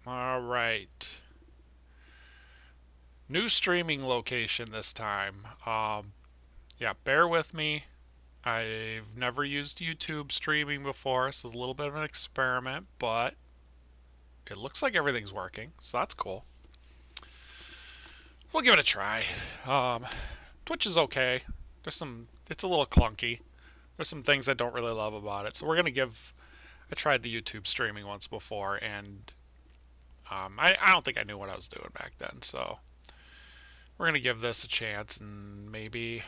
All right. New streaming location this time. Yeah, bear with me. I've never used YouTube streaming before, so it's a little bit of an experiment, but it looks like everything's working, so that's cool. We'll give it a try. Twitch is okay. It's a little clunky. There's some things I don't really love about it, so we're gonna give. I tried the YouTube streaming once before, and I don't think I knew what I was doing back then, so we're gonna give this a chance, and maybe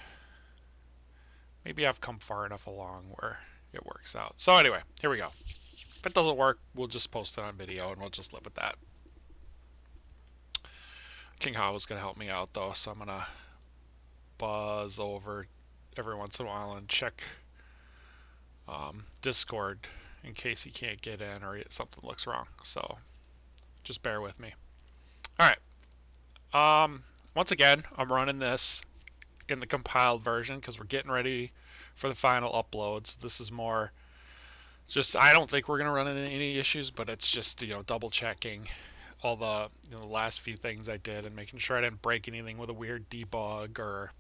I've come far enough along where it works out. So anyway, here we go. If it doesn't work, we'll just post it on video, and we'll just live with that. King Hao is gonna help me out though, so I'm gonna buzz over every once in a while and check Discord in case he can't get in or something looks wrong. So just bear with me. All right. Once again, I'm running this in the compiled version because we're getting ready for the final uploads. This is more just, I don't think we're gonna run into any issues, but it's just, you know, double checking all the, you know, the last few things I did and making sure I didn't break anything with a weird debug or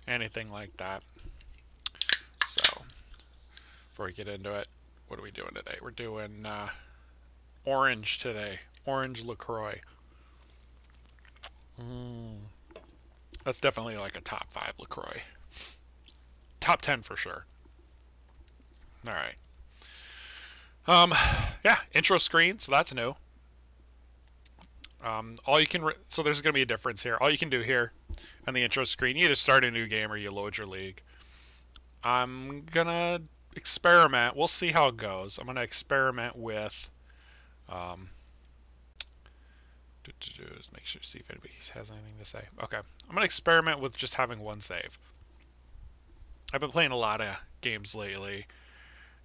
anything like that. So before we get into it, what are we doing today? We're doing orange today. Orange LaCroix. That's definitely like a top 5 LaCroix. Top 10 for sure. All right. Yeah, intro screen, so that's new. All you can so there's going to be a difference here. All you can do here on the intro screen, you either start a new game or you load your league. I'm gonna experiment. We'll see how it goes. I'm gonna experiment with just make sure to see if anybody has anything to say. Okay, I'm gonna experiment with just having one save. I've been playing a lot of games lately,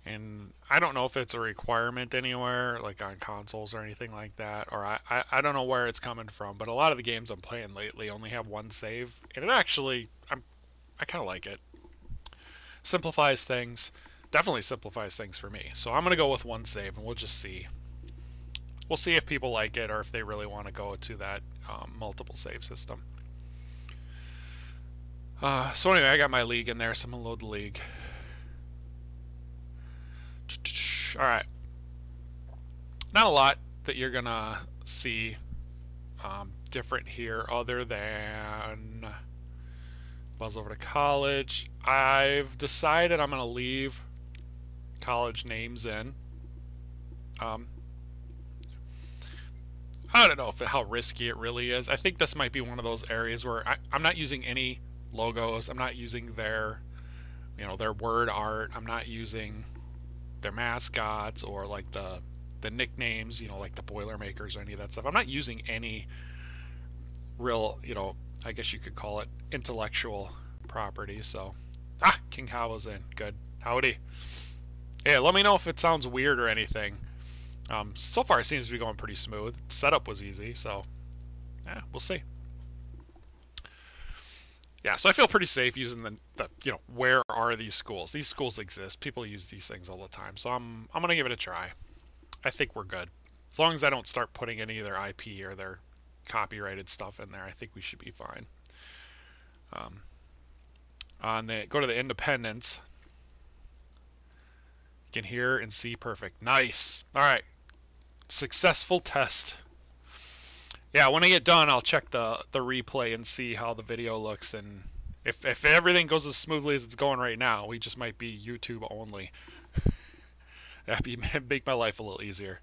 and I don't know if it's a requirement anywhere, like on consoles or anything like that, or I don't know where it's coming from, but a lot of the games I'm playing lately only have one save, and it actually, I kind of like it. Simplifies things, definitely simplifies things for me. So I'm going to go with one save, and we'll just see. We'll see if people like it or if they really want to go to that multiple save system. So anyway, I got my league in there, so I'm going to load the league. Alright. Not a lot that you're going to see different here other than buzz over to college. I've decided I'm going to leave college names in. I don't know how risky it really is. I think this might be one of those areas where I'm not using any logos. I'm not using their, you know, their word art. I'm not using their mascots or like the nicknames, you know, like the Boilermakers or any of that stuff. I'm not using any real, you know, I guess you could call it intellectual property. So, King Hao was in. Good. Howdy. Yeah, let me know if it sounds weird or anything. So far it seems to be going pretty smooth. Setup was easy, so yeah, we'll see. Yeah, so I feel pretty safe using the you know, where are these schools? These schools exist. People use these things all the time. So I'm gonna give it a try. I think we're good. As long as I don't start putting any of their IP or their copyrighted stuff in there, I think we should be fine. Go to the independents. You can hear and see perfect. Nice. All right. Successful test. Yeah, when I get done, I'll check the replay and see how the video looks, and if everything goes as smoothly as it's going right now, we just might be YouTube only. That'd make my life a little easier.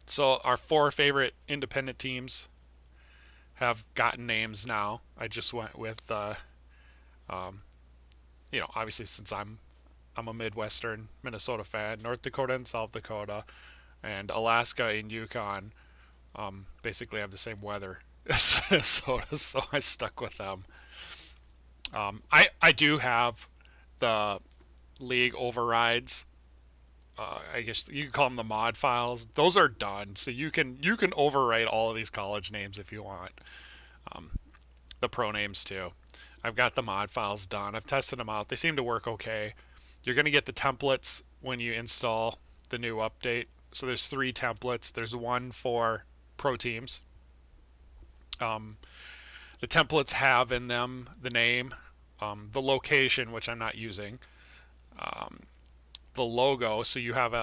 So our 4 favorite independent teams have gotten names now. I just went with, you know, obviously since I'm a Midwestern Minnesota fan, North Dakota and South Dakota, and Alaska and Yukon basically have the same weather as Minnesota, so I stuck with them. I do have the league overrides. I guess you can call them the mod files. Those are done, so you can overwrite all of these college names if you want. The pro names too. I've got the mod files done. I've tested them out. They seem to work okay. You're going to get the templates when you install the new update. So there's 3 templates. There's one for pro teams. The templates have in them the name, the location, which I'm not using, the logo. So you have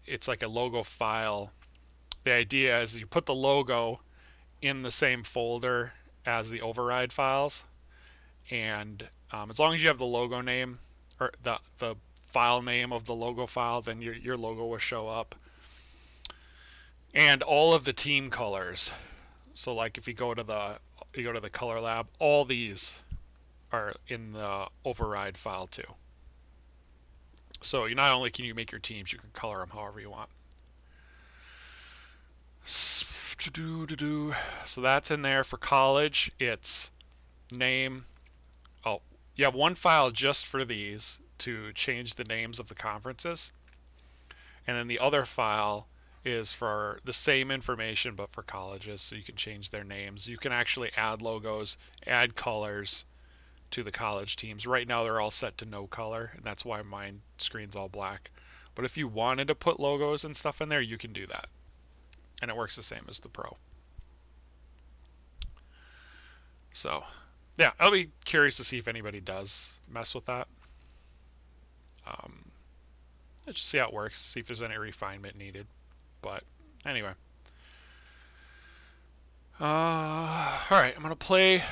it's like a logo file. The idea is you put the logo in the same folder as the override files, and as long as you have the logo name or the file name of the logo file, then your logo will show up. And all of the team colors. So like if you go to the color lab, all these are in the override file too. So you not only can you make your teams, you can color them however you want. So that's in there for college. It's name. Oh, you have one file just for these to change the names of the conferences, and then the other file is for the same information but for colleges, so you can change their names. You can actually add logos, add colors to the college teams. Right now they're all set to no color, and that's why my screen's all black. But if you wanted to put logos and stuff in there, you can do that, and it works the same as the pro. So yeah, I'll be curious to see if anybody does mess with that. Let's just see how it works, see if there's any refinement needed. But anyway, alright,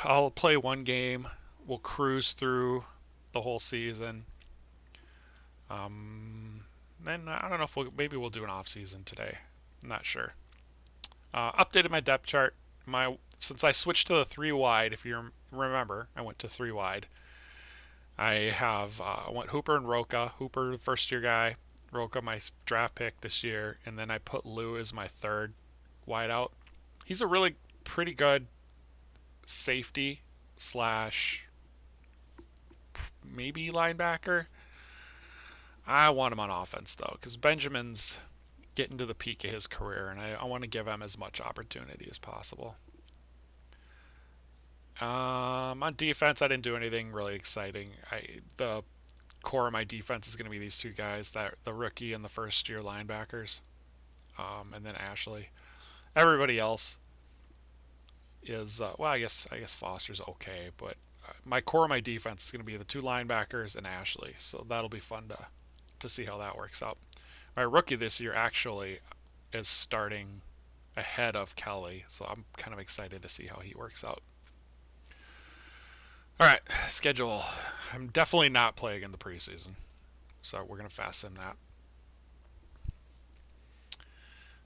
I'll play one game. We'll cruise through the whole season. Then I don't know if maybe we'll do an off season today. I'm not sure. Updated my depth chart. Since I switched to the 3 wide, if you remember, I went to 3 wide. I went Hooper and Roca. Hooper, the first year guy. Roca, my draft pick this year, and then I put Lou as my 3rd wideout. He's a really pretty good safety slash maybe linebacker. I want him on offense though, because Benjamin's getting to the peak of his career, and I want to give him as much opportunity as possible. On defense, I didn't do anything really exciting. The core of my defense is going to be these 2 guys, the rookie and the first-year linebackers, and then Ashley. Everybody else is well, I guess Foster's okay, but my core of my defense is going to be the 2 linebackers and Ashley. So that'll be fun to see how that works out. My rookie this year actually is starting ahead of Kelly, so I'm kind of excited to see how he works out. Alright, schedule. I'm definitely not playing in the preseason, so we're going to fast sim that.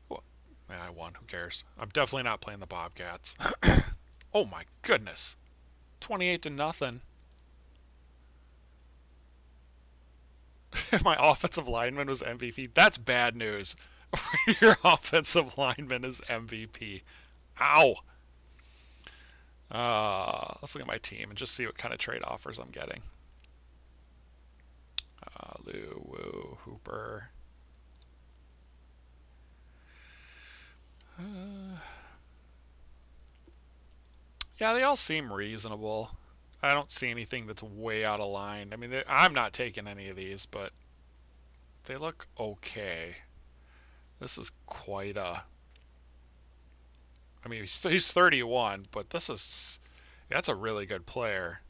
Well, yeah, I won. Who cares? I'm definitely not playing the Bobcats. Oh my goodness. 28-0. My offensive lineman was MVP. That's bad news. Your offensive lineman is MVP. Ow. Let's look at my team and just see what kind of trade offers I'm getting. Lou, Woo, Hooper. Yeah, they all seem reasonable. I don't see anything that's way out of line. I mean, I'm not taking any of these, but they look okay. This is quite a... I mean, he's 31, but that's a really good player.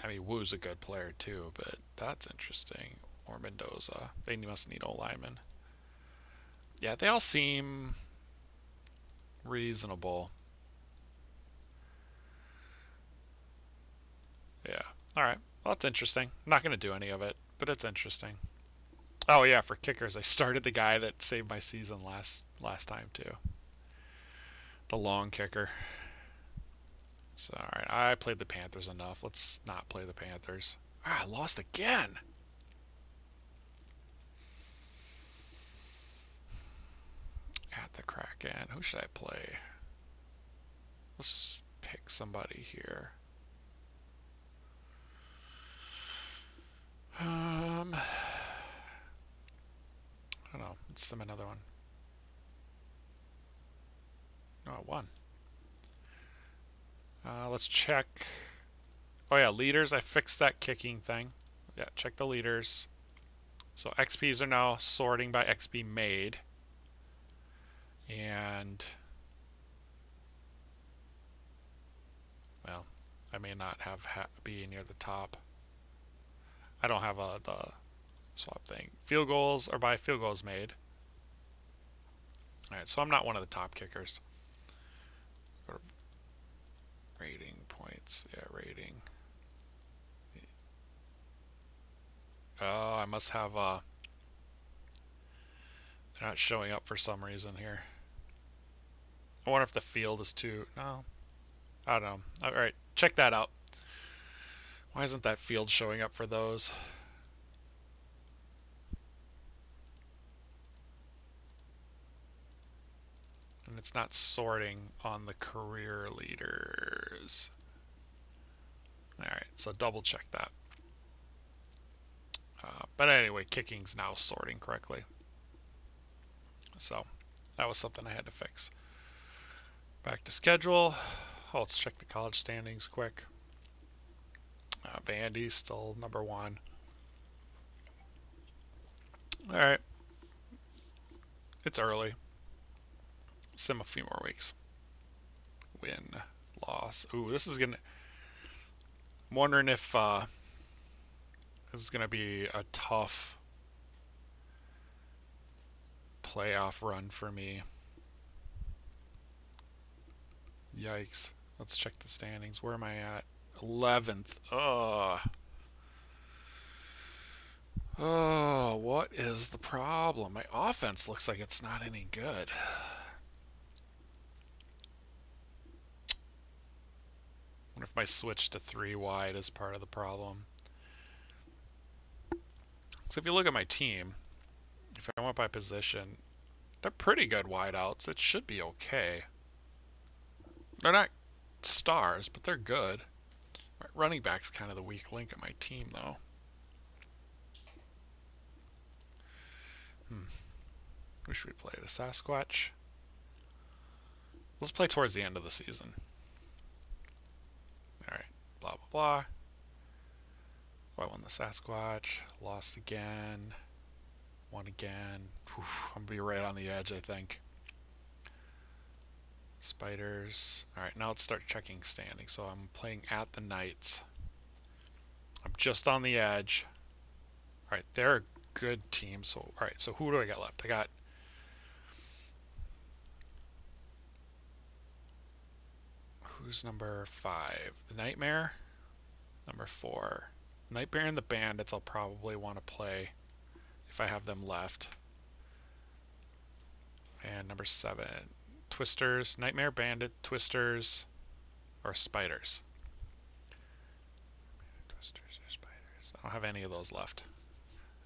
I mean, Woo's a good player too, but that's interesting. Or Mendoza. They must need O linemen. Yeah, they all seem reasonable. Yeah. Alright. Well, that's interesting. I'm not going to do any of it, but it's interesting. Oh, yeah, for kickers, I started the guy that saved my season last time, too. The long kicker. So, alright, I played the Panthers enough. Let's not play the Panthers. I lost again! At the Kraken. Who should I play? Let's just pick somebody here. I don't know. Let's sim another one. No, I won. Let's check. Oh yeah, leaders. I fixed that kicking thing. Yeah, check the leaders. So XPs are now sorting by XP made. And, well, I may not have be near the top. I don't have the swap thing. Field goals are by field goals made. Alright, so I'm not one of the top kickers. Rating points. Yeah, rating. Oh, I must have they're not showing up for some reason here. I wonder if the field is too... No. I don't know. Alright, check that out. Why isn't that field showing up for those? And it's not sorting on the career leaders. Alright, so double check that. But anyway, kicking's now sorting correctly. So that was something I had to fix. Back to schedule. Oh, let's check the college standings quick. Vandy's still #1. Alright. It's early. Sim a few more weeks. Win. Loss. Ooh, this is gonna... I'm wondering if this is gonna be a tough playoff run for me. Yikes. Let's check the standings. Where am I at? 11th. Ugh. Oh, what is the problem? My offense looks like it's not any good. I wonder if my switch to 3 wide is part of the problem. So if you look at my team, if I went by position, they're pretty good wideouts. It should be okay. They're not stars, but they're good. My running back's kind of the weak link in my team, though. Who should we play? The Sasquatch? Let's play towards the end of the season. Alright, blah, blah, blah. Oh, I won the Sasquatch. Lost again. Won again. Whew, I'm going to be right on the edge, I think. Spiders. Alright, now let's start checking standings. So I'm playing at the Knights. I'm just on the edge. Alright, they're a good team. So, alright, so who do I got left? I got... Who's number 5? The Nightmare? Number 4. Nightmare and the Bandits I'll probably want to play if I have them left. And number 7. Twisters. Nightmare, Bandit, Twisters, or Spiders. Twisters or Spiders. I don't have any of those left.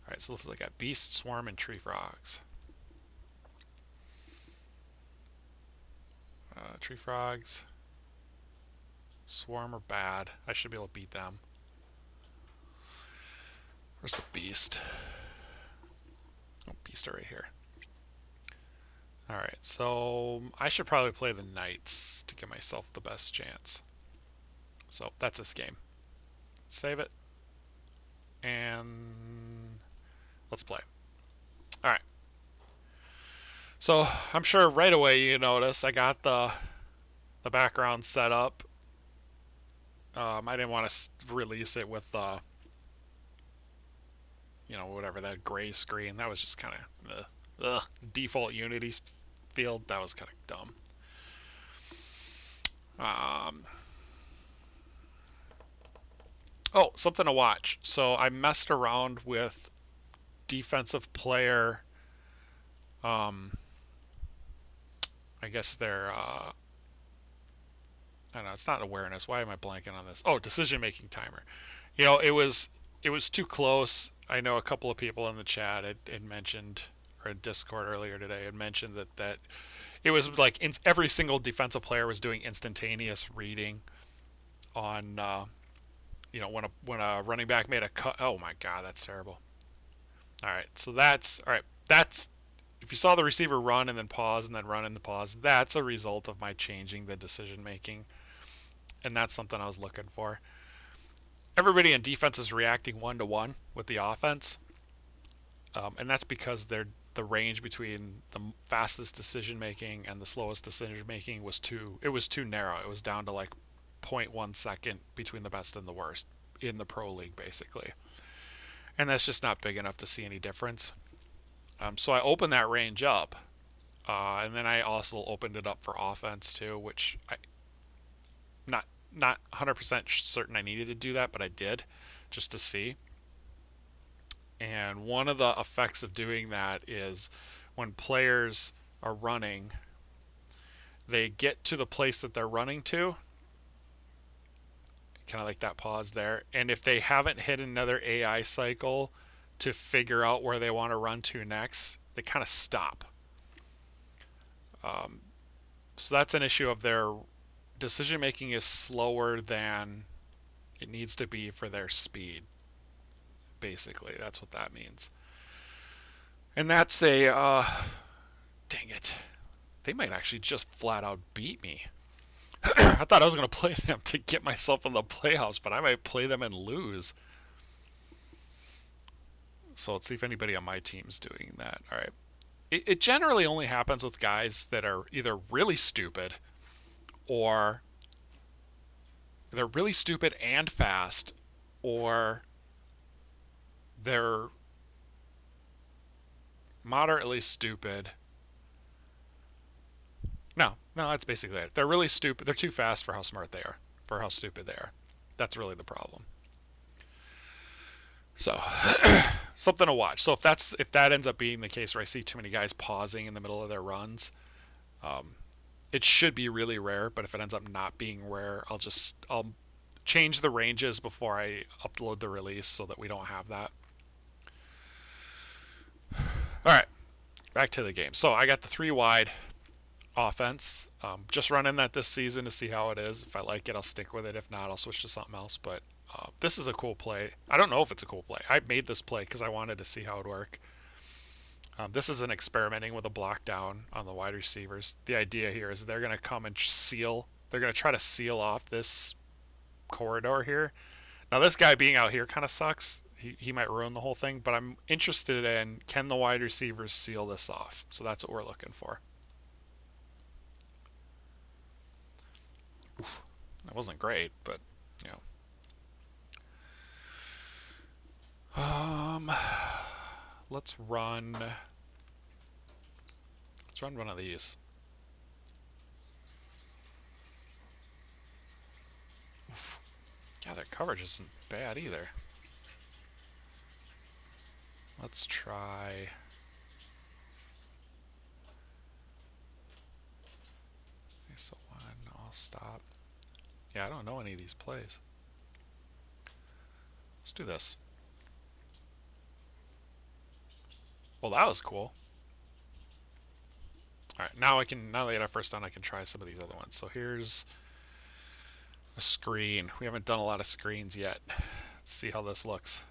Alright, so let's look at Beast, Swarm, and Tree Frogs. Tree Frogs. Swarm are bad. I should be able to beat them. Where's the Beast? Oh, Beast are right here. Alright, so I should probably play the Knights to give myself the best chance. So that's this game. Save it. And let's play. Alright. So I'm sure right away you notice I got the background set up. I didn't want to release it with you know, whatever, that gray screen. That was just kind of default Unity field. That was kind of dumb. Oh, something to watch. So I messed around with defensive player. I guess they're I don't know, it's not awareness. Why am I blanking on this? Oh, decision-making timer. You know, it was too close. I know a couple of people in the chat had mentioned, or in Discord earlier today, had mentioned that it was like every single defensive player was doing instantaneous reading on, you know, when a running back made a cut. Oh my God, that's terrible. All right, so that's all right. That's if you saw the receiver run and then pause and then run and then pause, that's a result of my changing the decision making. And that's something I was looking for. Everybody in defense is reacting 1-to-1 with the offense. and that's because the range between the fastest decision making and the slowest decision making was too narrow. It was down to like 0.1 second between the best and the worst in the pro league, basically, and that's just not big enough to see any difference. So I opened that range up, and then I also opened it up for offense too, which I not 100% certain I needed to do that, but I did just to see. And one of the effects of doing that is when players are running, they get to the place that they're running to, kind of like that pause there, and if they haven't hit another AI cycle to figure out where they want to run to next, they kind of stop. So that's an issue of their decision making is slower than it needs to be for their speed. Basically, that's what that means. And that's a dang it, they might actually just flat out beat me. I thought I was going to play them to get myself in the playoffs, but I might play them and lose. So let's see if anybody on my team's doing that. All right. It generally only happens with guys that are either really stupid or they're really stupid and fast, or they're moderately stupid. No, that's basically it. They're really stupid. They're too fast for how smart they are, for how stupid they are. That's really the problem. So, something to watch. So if that ends up being the case where I see too many guys pausing in the middle of their runs, it should be really rare. But if it ends up not being rare, I'll change the ranges before I upload the release so that we don't have that. All right, back to the game. So I got the 3 wide offense. Just running that this season to see how it is. If I like it, I'll stick with it. If not, I'll switch to something else. But this is a cool play. I don't know if it's a cool play. I made this play because I wanted to see how it would work. This is an experimenting with a block down on the wide receivers. The idea here is they're going to come and seal. They're going to try to seal off this corridor here. Now this guy being out here kind of sucks. He might ruin the whole thing, but I'm interested in, can the wide receivers seal this off? So that's what we're looking for. Oof, that wasn't great, but you know. Let's run one of these. Oof. Yeah, their coverage isn't bad either. Let's try. So one, I'll stop. Yeah, I don't know any of these plays. Let's do this. Well, that was cool. Alright, now that I get our first down, I can try some of these other ones. So here's a screen. We haven't done a lot of screens yet. Let's see how this looks.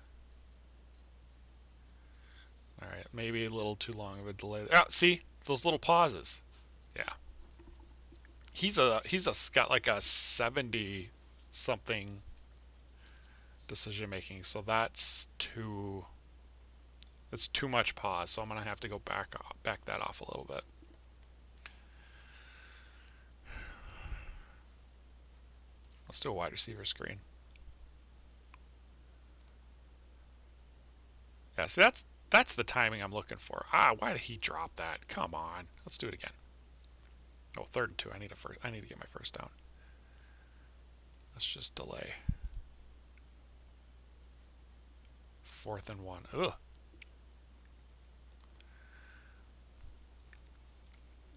Alright, maybe a little too long of a delay. Oh, see? Those little pauses. Yeah. He's got like a 70 something decision making, so that's too much pause, so I'm gonna have to go back that off a little bit. Let's do a wide receiver screen. Yeah, see that's the timing I'm looking for. Why did he drop that? Come on. Let's do it again. Oh, 3rd and 2. I need to get my first down. Let's just delay. 4th and 1. Ugh.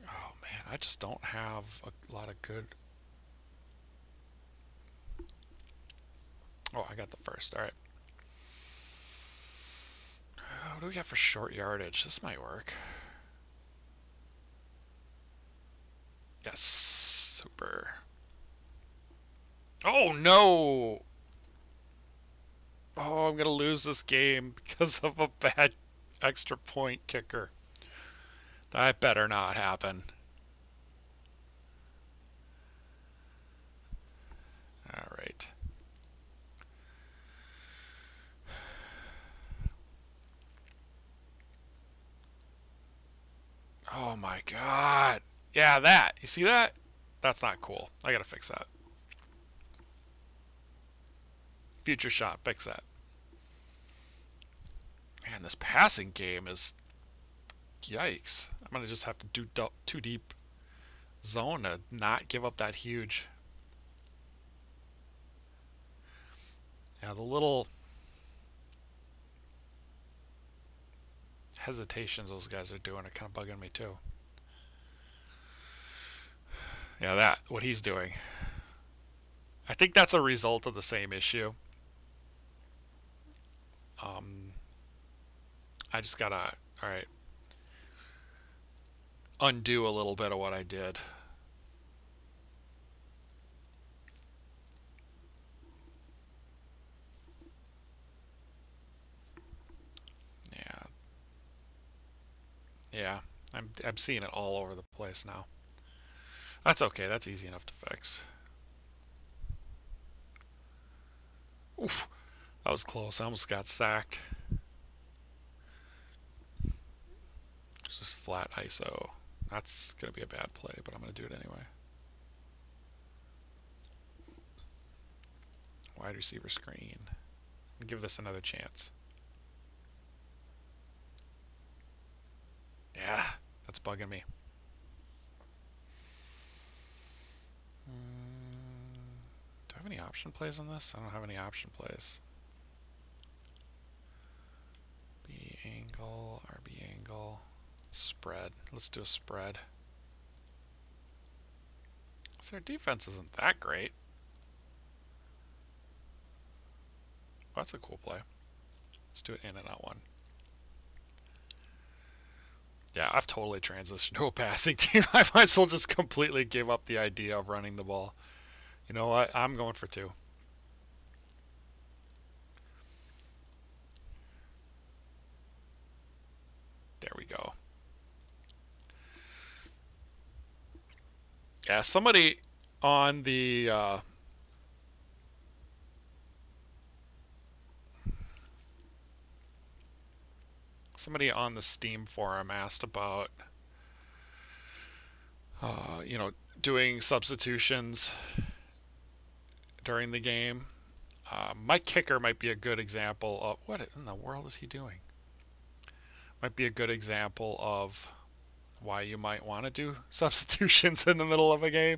Oh man, I just don't have a lot of good. Oh, I got the first. All right. What do we got for short yardage? This might work. Yes, super. Oh no! Oh, I'm gonna lose this game because of a bad extra point kicker. That better not happen. All right. Oh my god. Yeah, that. You see that? That's not cool. I gotta fix that. Future shot. Fix that. Man, this passing game is... Yikes. I'm gonna just have to do too deep zone to not give up that huge... Yeah, the little... hesitations those guys are doing are kind of bugging me too. Yeah, that, what he's doing. I think that's a result of the same issue. I just gotta, alright, undo a little bit of what I did. Yeah. Yeah, I'm seeing it all over the place now. That's okay, that's easy enough to fix. Oof, that was close. I almost got sacked. Just flat ISO. That's going to be a bad play, but I'm going to do it anyway. Wide receiver screen. Give this another chance. Yeah, that's bugging me. Do I have any option plays on this? I don't have any option plays. B angle, RB angle, spread. Let's do a spread. So their defense isn't that great. Oh, that's a cool play. Let's do it in and out one. Yeah, I've totally transitioned to a passing team. I might as well just completely give up the idea of running the ball. You know what? I'm going for 2. There we go. Yeah, somebody on the Steam forum asked about you know, doing substitutions during the game. My kicker might be a good example of... What in the world is he doing? Might be a good example of why you might want to do substitutions in the middle of a game.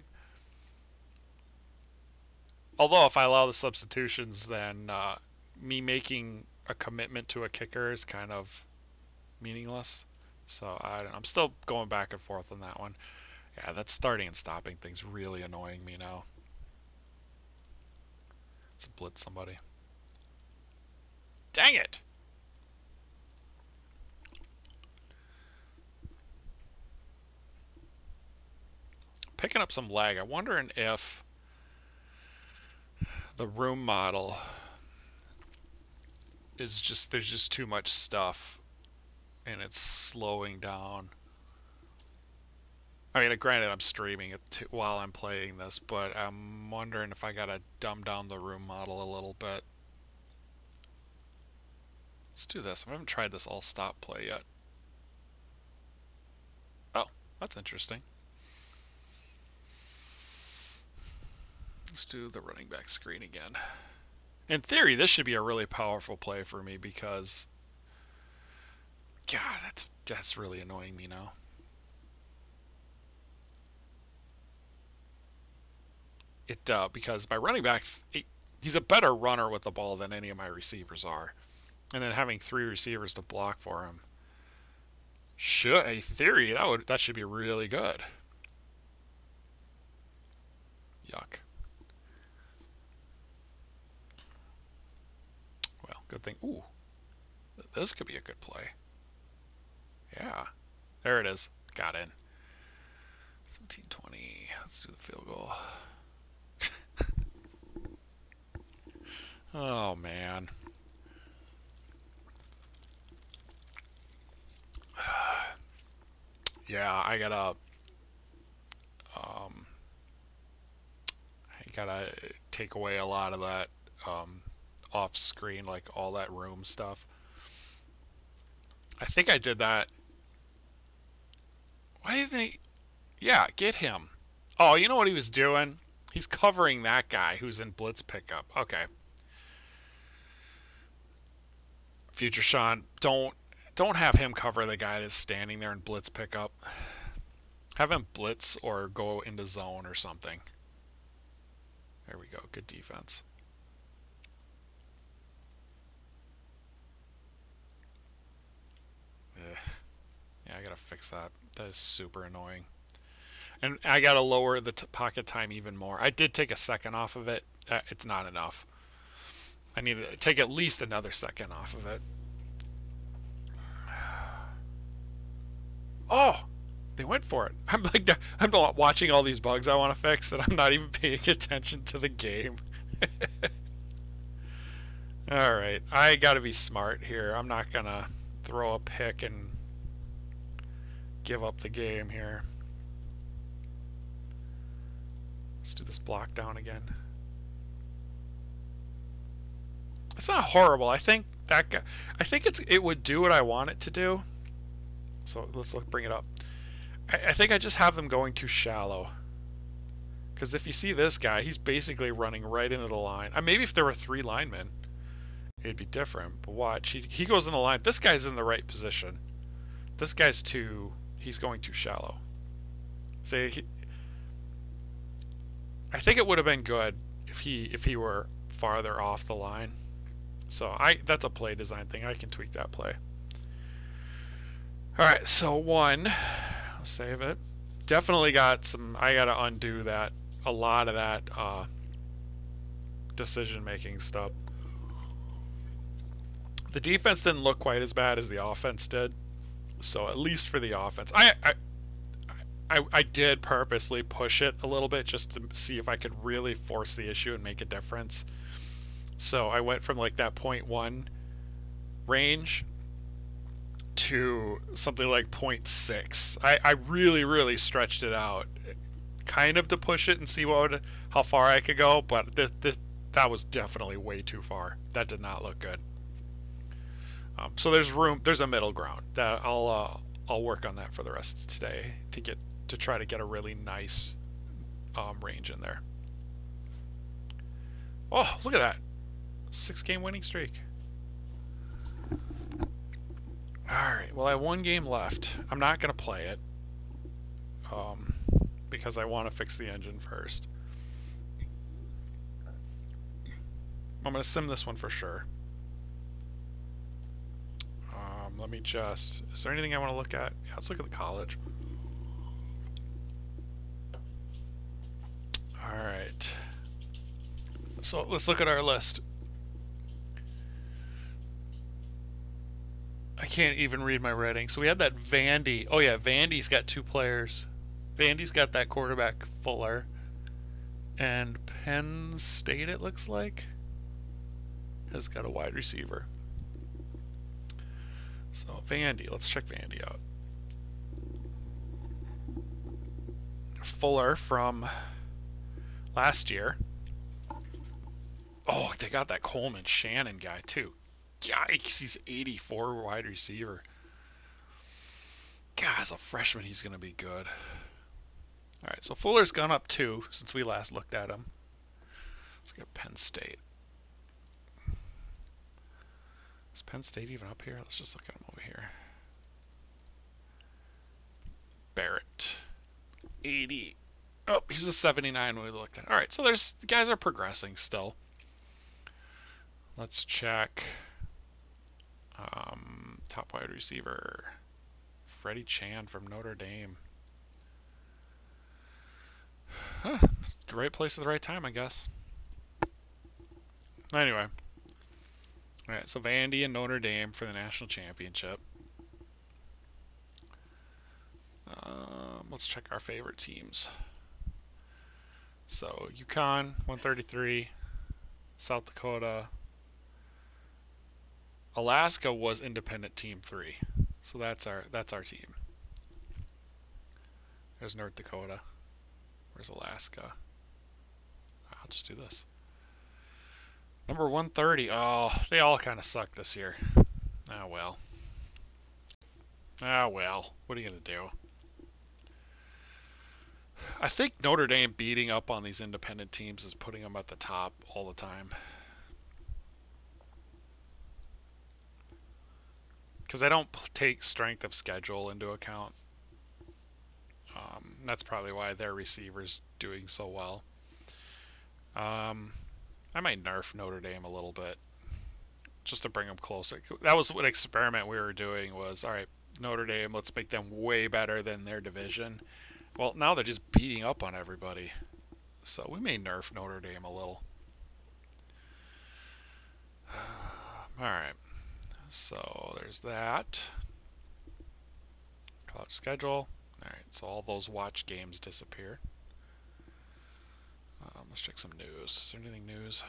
Although if I allow the substitutions, then me making a commitment to a kicker is kind of meaningless. So I don't know. I'm still going back and forth on that one. Yeah, that starting and stopping thing's really annoying me now. Let's blitz somebody. Dang it! Picking up some lag. I'm wondering if the room model is just... there's just too much stuff and it's slowing down. I mean, granted, I'm streaming it while I'm playing this, but I'm wondering if I gotta dumb down the room model a little bit. Let's do this. I haven't tried this all stop play yet. Oh, that's interesting. Let's do the running back screen again. In theory, this should be a really powerful play for me because... God, that's really annoying me now. Because my running backs, he's a better runner with the ball than any of my receivers are. And then having 3 receivers to block for him. In theory, that should be really good. Yuck. Well, good thing. Ooh. This could be a good play. Yeah. There it is. Got in. 17-20. Let's do the field goal. Oh, man. Yeah, I gotta take away a lot of that off screen, like all that room stuff. I think I did that Why didn't he? Yeah, get him. Oh, you know what he was doing? He's covering that guy who's in blitz pickup. Okay. Future Sean, don't have him cover the guy that's standing there in blitz pickup. Have him blitz or go into zone or something. There we go. Good defense. Ugh. Yeah, I gotta fix that. That is super annoying. And I gotta lower the pocket time even more. I did take a second off of it. It's not enough. I need to take at least another second off of it. Oh, they went for it. I'm watching all these bugs I want to fix, and I'm not even paying attention to the game. All right, I gotta be smart here. I'm not gonna throw a pick and give up the game here. Let's do this block down again. It's not horrible. I think that guy, it would do what I want it to do. So let's bring it up. I think I just have them going too shallow. Because if you see this guy, he's basically running right into the line. Maybe if there were 3 linemen, it'd be different. But watch, he goes in the line. This guy's in the right position. This guy's he's going too shallow. I think it would have been good if he were farther off the line. So that's a play design thing. I can tweak that play. All right, so 1, I'll save it. Definitely got some. I got to undo that. A lot of that decision-making stuff. The defense didn't look quite as bad as the offense did. So at least for the offense, I did purposely push it a little bit just to see if I could really force the issue and make a difference. So I went from like that 0.1 range to something like 0.6. I really stretched it out, kind of to push it and see how far I could go, but that was definitely way too far. That did not look good. So there's a middle ground that I'll work on that for the rest of today to try to get a really nice range in there. Oh, look at that. 6-game winning streak. Alright, well I have 1 game left. I'm not going to play it. Because I want to fix the engine first. I'm going to sim this one for sure. Let me just... Is there anything I want to look at? Yeah, let's look at the college. Alright. So let's look at our list. I can't even read my writing. So we had that Vandy. Oh yeah, Vandy's got 2 players. Vandy's got that quarterback Fuller. And Penn State, it looks like, has got a wide receiver. So Vandy, let's check Vandy out. Fuller from last year. Oh, they got that Coleman Shannon guy too. Yikes, he's 84 wide receiver. God, as a freshman, he's going to be good. Alright, so Fuller's gone up 2 since we last looked at him. Let's get Penn State. Is Penn State even up here? Let's just look at him over here. Barrett. 80. Oh, he's a 79 when we looked at it. Alright, so the guys are progressing still. Let's check top wide receiver. Freddie Chan from Notre Dame. Huh, the right place at the right time, I guess. Anyway. Alright, so Vandy and Notre Dame for the national championship. Let's check our favorite teams. So, UConn, 133. South Dakota. Alaska was independent team 3. So that's our team. There's North Dakota. Where's Alaska? I'll just do this. Number 130. Oh, they all kind of suck this year. Ah, well. Ah, well. What are you going to do? I think Notre Dame beating up on these independent teams is putting them at the top all the time. Because I don't take strength of schedule into account. That's probably why their receiver's doing so well. I might nerf Notre Dame a little bit just to bring them closer. That was what experiment we were doing was, all right, Notre Dame, let's make them way better than their division. Well, now they're just beating up on everybody. So we may nerf Notre Dame a little. Alright. So there's that. College schedule. Alright, so all those watch games disappear. Let's check some news. Is there anything news?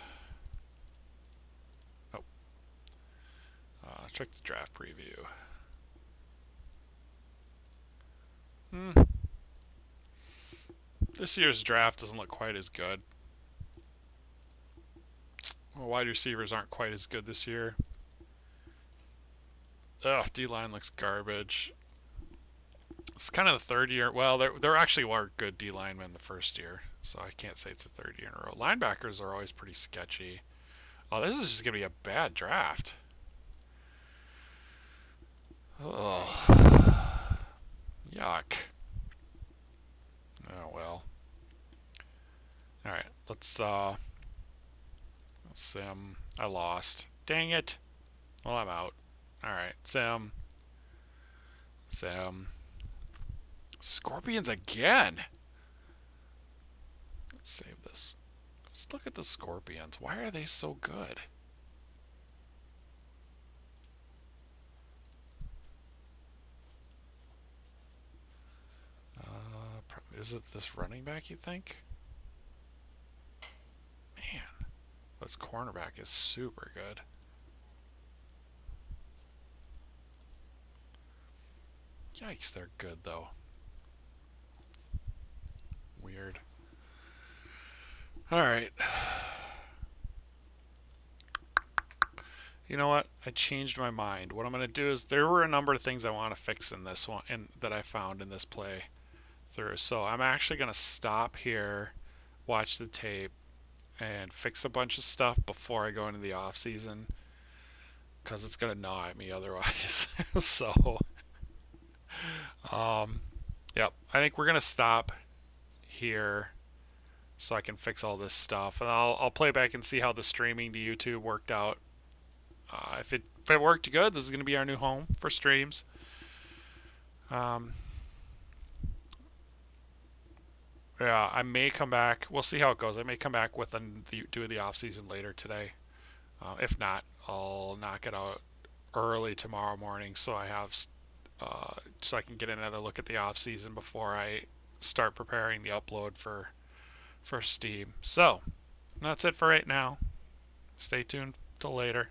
Nope. Check the draft preview. This year's draft doesn't look quite as good. Well, wide receivers aren't quite as good this year. Ugh, D-line looks garbage. It's kind of the third year. Well, there actually were good D linemen the first year, so I can't say it's the third year in a row. Linebackers are always pretty sketchy. Oh, this is just going to be a bad draft. Ugh. Yuck. Oh, well. Alright, let's sim. I lost. Dang it. Well, I'm out. Alright, sim. Sim. Scorpions again! Let's save this. Let's look at the Scorpions. Why are they so good? Is it this running back, you think? Man, this cornerback is super good. Yikes, they're good, though. Weird. Alright. You know what? I changed my mind. What I'm going to do is, there were a number of things I want to fix in this one, that I found in this play through. So I'm actually going to stop here, watch the tape, and fix a bunch of stuff before I go into the off season, because it's going to gnaw at me otherwise. So, yep, I think we're going to stop here so I can fix all this stuff, and I'll play back and see how the streaming to YouTube worked out. If it worked good, this is going to be our new home for streams. Yeah, I may come back. We'll see how it goes. I may come back with do the off season later today. If not, I'll knock it out early tomorrow morning, so I have so I can get another look at the off season before I start preparing the upload for Steam. So that's it for right now. Stay tuned till later.